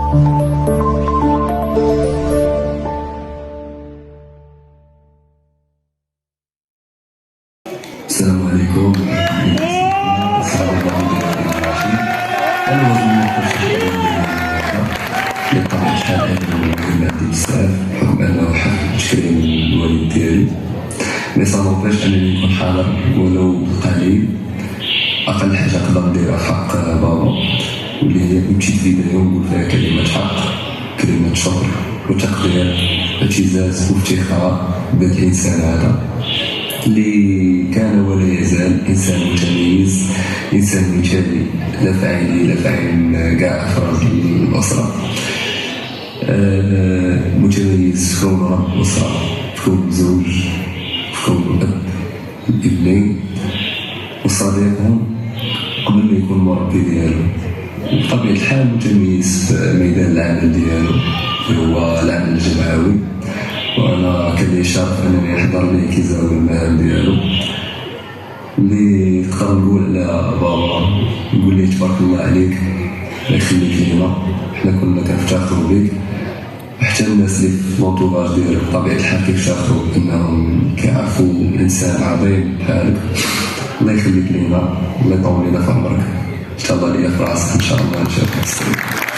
السلام عليكم. أنا بطبيعة الحال أنا عندي بزاف بحكم أنه حفل تكريم الوالد ديالي، مي صانوبيش أنني نكون حاضر ولو قليل. أقل حاجة نقدر نديرها في حق بابا واللي هي نمشي في البداية ونقول فيها كلمة حق، كلمة شكر وتقدير، اعتزاز وافتخار بهذا الإنسان هذا اللي كان ولا يزال إنسان متميز، إنسان مثالي لا في عيني لا في عين كاع أفراد الأسرة. متميز في كون رب أسرة، في كون زوج، في كون أب لابنين وصديقهم قبل ما يكون مربي ديالو. بطبيعة الحال متميز في ميدان العمل ديالو اللي هو العمل الجمعوي، وانا كان لي شرف انني نحضر ليه كيزاول المهام ديالو. اللي نقدر نقول على بابا نقول ليه تبارك الله عليك، الله يخليك لينا، حنا كنا كنفتخروا بك، وحتى الناس اللي في لونطوراج ديالك بطبيعة الحال كيفتخروا انهم كيعرفوا انسان عظيم بحالك. الله يخليك لينا، الله يطول لينا في عمرك، ان شاء الله ليا في راسك ان شاء الله نشوفك.